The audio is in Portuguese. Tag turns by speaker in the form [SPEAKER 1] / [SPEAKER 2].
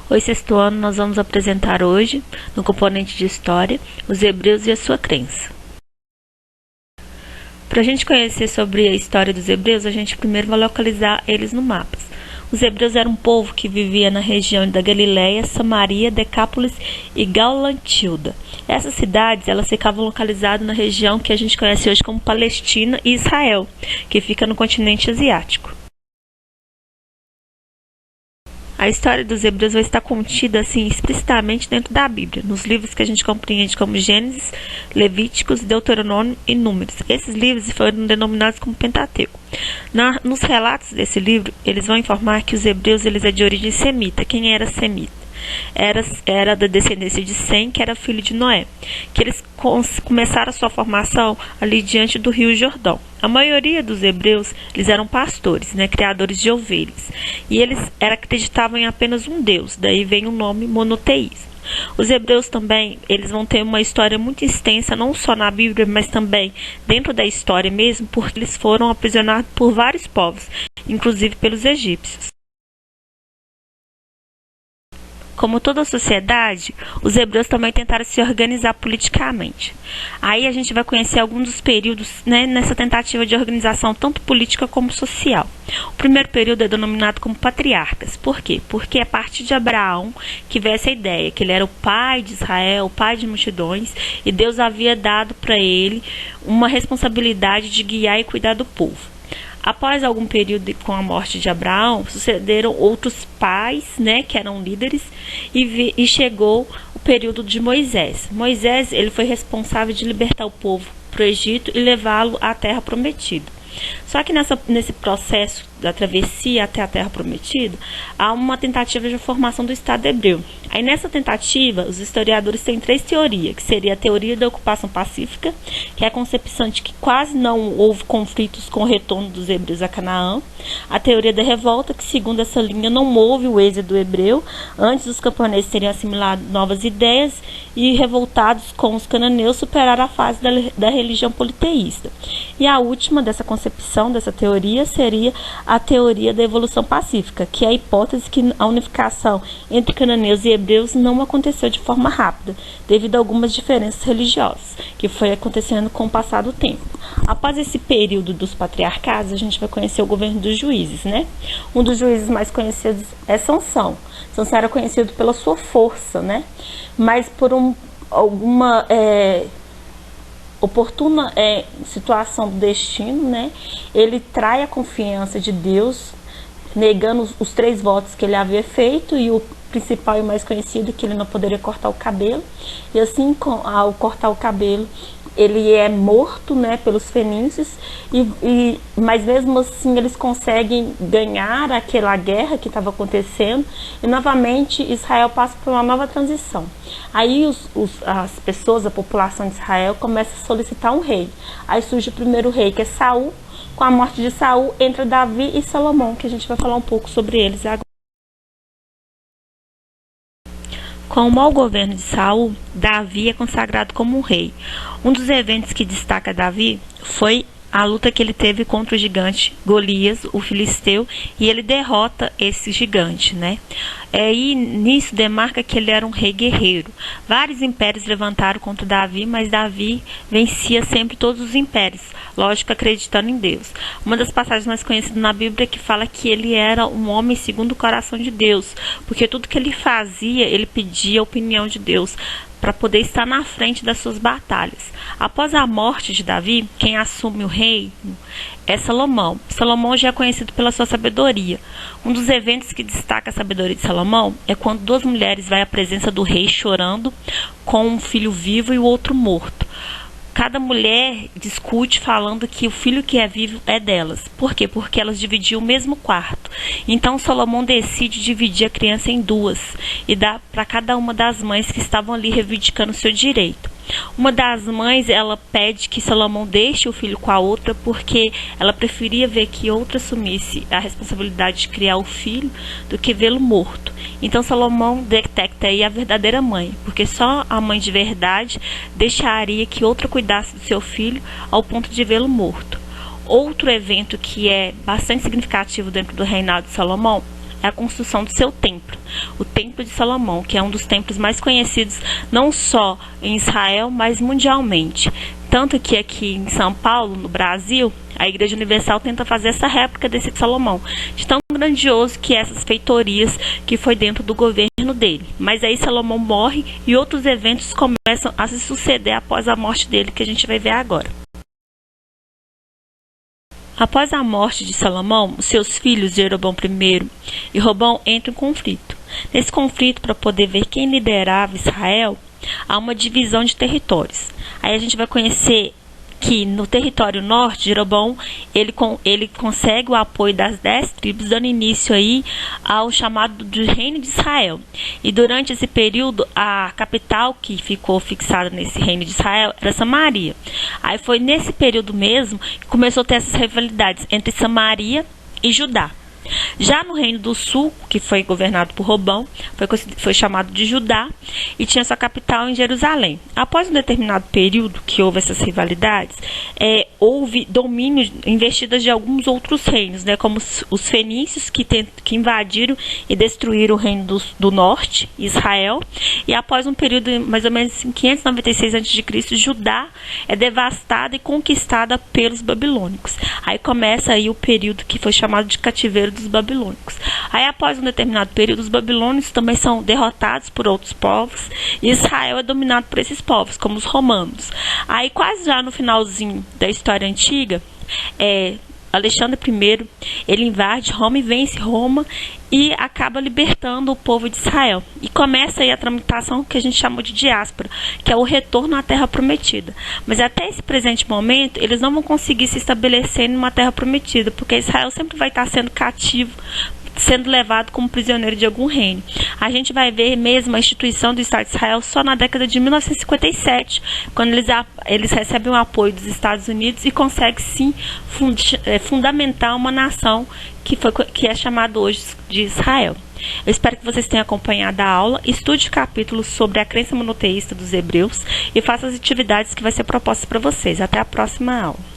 [SPEAKER 1] Oi, sexto ano, nós vamos apresentar hoje, no componente de História, os hebreus e a sua crença. Para a gente conhecer sobre a história dos hebreus, a gente primeiro vai localizar eles no mapa. Os hebreus eram um povo que vivia na região da Galileia, Samaria, Decápolis e Gaulantilda. Essas cidades elas ficavam localizadas na região que a gente conhece hoje como Palestina e Israel, que fica no continente asiático. A história dos hebreus vai estar contida assim explicitamente dentro da Bíblia, nos livros que a gente compreende como Gênesis, Levíticos, Deuteronômio e Números. Esses livros foram denominados como Pentateuco. Nos relatos desse livro, eles vão informar que os hebreus eles é de origem semita. Quem era semita? Era da descendência de Sem, que era filho de Noé, que eles começaram a sua formação ali diante do rio Jordão. A maioria dos hebreus, eles eram pastores, criadores de ovelhas, e eles acreditavam em apenas um Deus, daí vem o nome monoteísmo. Os hebreus também, eles vão ter uma história muito extensa, não só na Bíblia, mas também dentro da história mesmo, porque eles foram aprisionados por vários povos, inclusive pelos egípcios. Como toda sociedade, os hebreus também tentaram se organizar politicamente. Aí a gente vai conhecer alguns dos períodos nessa tentativa de organização, tanto política como social. O primeiro período é denominado como patriarcas. Por quê? Porque é a partir de Abraão que veio essa ideia, que ele era o pai de Israel, o pai de multidões, e Deus havia dado para ele uma responsabilidade de guiar e cuidar do povo. Após algum período com a morte de Abraão, sucederam outros pais, que eram líderes, e chegou o período de Moisés. Moisés ele foi responsável de libertar o povo para o Egito e levá-lo à Terra Prometida. Só que nesse processo da travessia até a Terra Prometida, há uma tentativa de formação do Estado hebreu. Aí nessa tentativa, os historiadores têm três teorias, que seria a teoria da ocupação pacífica, que é a concepção de que quase não houve conflitos com o retorno dos hebreus a Canaã, a teoria da revolta, que segundo essa linha não houve o êxodo hebreu, antes os camponeses teriam assimilado novas ideias e revoltados com os cananeus superaram a fase da religião politeísta. E a última dessa concepção, dessa teoria, seria a teoria da evolução pacífica, que é a hipótese que a unificação entre cananeus e hebreus não aconteceu de forma rápida, devido a algumas diferenças religiosas, que foi acontecendo com o passar do tempo. Após esse período dos patriarcados, a gente vai conhecer o governo dos juízes, Um dos juízes mais conhecidos é Sansão. Sansão era conhecido pela sua força, mas por alguma oportuna situação do destino, ele trai a confiança de Deus, negando os 3 votos que ele havia feito, e o principal e mais conhecido é que ele não poderia cortar o cabelo, e assim, ao cortar o cabelo, ele é morto, pelos fenícios, mas mesmo assim eles conseguem ganhar aquela guerra que estava acontecendo, e novamente Israel passa por uma nova transição. Aí as pessoas, a população de Israel começa a solicitar um rei. Aí surge o primeiro rei, que é Saul. Com a morte de Saul entra Davi e Salomão, que a gente vai falar um pouco sobre eles agora. Com o mau governo de Saul, Davi é consagrado como um rei. Um dos eventos que destaca Davi foi a luta que ele teve contra o gigante Golias, o filisteu, e ele derrota esse gigante, E nisso demarca que ele era um rei guerreiro. Vários impérios levantaram contra Davi, mas Davi vencia sempre todos os impérios, lógico, acreditando em Deus. Uma das passagens mais conhecidas na Bíblia é que fala que ele era um homem segundo o coração de Deus, porque tudo que ele fazia, ele pedia a opinião de Deus, para poder estar na frente das suas batalhas. Após a morte de Davi, quem assume o reino é Salomão. Salomão já é conhecido pela sua sabedoria. Um dos eventos que destaca a sabedoria de Salomão é quando 2 mulheres vão à presença do rei chorando com um filho vivo e o outro morto. Cada mulher discute falando que o filho que é vivo é delas. Por quê? Porque elas dividiam o mesmo quarto. Então Salomão decide dividir a criança em 2 e dá para cada uma das mães que estavam ali reivindicando o seu direito. Uma das mães, ela pede que Salomão deixe o filho com a outra porque ela preferia ver que outra assumisse a responsabilidade de criar o filho do que vê-lo morto. Então Salomão detecta aí a verdadeira mãe, porque só a mãe de verdade deixaria que outra cuidasse do seu filho ao ponto de vê-lo morto. Outro evento que é bastante significativo dentro do reinado de Salomão é a construção do seu templo, o Templo de Salomão, que é um dos templos mais conhecidos não só em Israel, mas mundialmente. Tanto que aqui em São Paulo, no Brasil, a Igreja Universal tenta fazer essa réplica desse Salomão, de tão grandioso que essas feitorias que foi dentro do governo dele. Mas aí Salomão morre e outros eventos começam a se suceder após a morte dele, que a gente vai ver agora. Após a morte de Salomão, seus filhos Jeroboão I e Roboão entram em conflito. Nesse conflito, para poder ver quem liderava Israel, há uma divisão de territórios. Aí a gente vai conhecer que no território norte, Jeroboão, ele consegue o apoio das 10 tribos, dando início aí ao chamado de Reino de Israel. E durante esse período, a capital que ficou fixada nesse Reino de Israel era Samaria. Aí foi nesse período mesmo que começou a ter essas rivalidades entre Samaria e Judá. Já no Reino do Sul, que foi governado por Roboão, foi chamado de Judá e tinha sua capital em Jerusalém. Após um determinado período que houve essas rivalidades, houve domínio, investidas de alguns outros reinos, como os fenícios que invadiram e destruíram o Reino do Norte, Israel, e após um período mais ou menos em 596 a.C., Judá é devastada e conquistada pelos babilônicos. Aí começa aí o período que foi chamado de cativeiro dos babilônicos. Aí após um determinado período, os babilônicos também são derrotados por outros povos e Israel é dominado por esses povos, como os romanos. Aí quase já no finalzinho da história antiga, Alexandre I, ele invade Roma e vence Roma e acaba libertando o povo de Israel. E começa aí a tramitação que a gente chamou de diáspora, que é o retorno à Terra Prometida. Mas até esse presente momento, eles não vão conseguir se estabelecer numa Terra Prometida, porque Israel sempre vai estar sendo cativo, sendo levado como prisioneiro de algum reino. A gente vai ver mesmo a instituição do Estado de Israel só na década de 1957, quando eles recebem o apoio dos Estados Unidos e conseguem sim fundamentar uma nação que é chamada hoje de Israel. Eu espero que vocês tenham acompanhado a aula, estude capítulos sobre a crença monoteísta dos hebreus e faça as atividades que vai ser propostas para vocês. Até a próxima aula.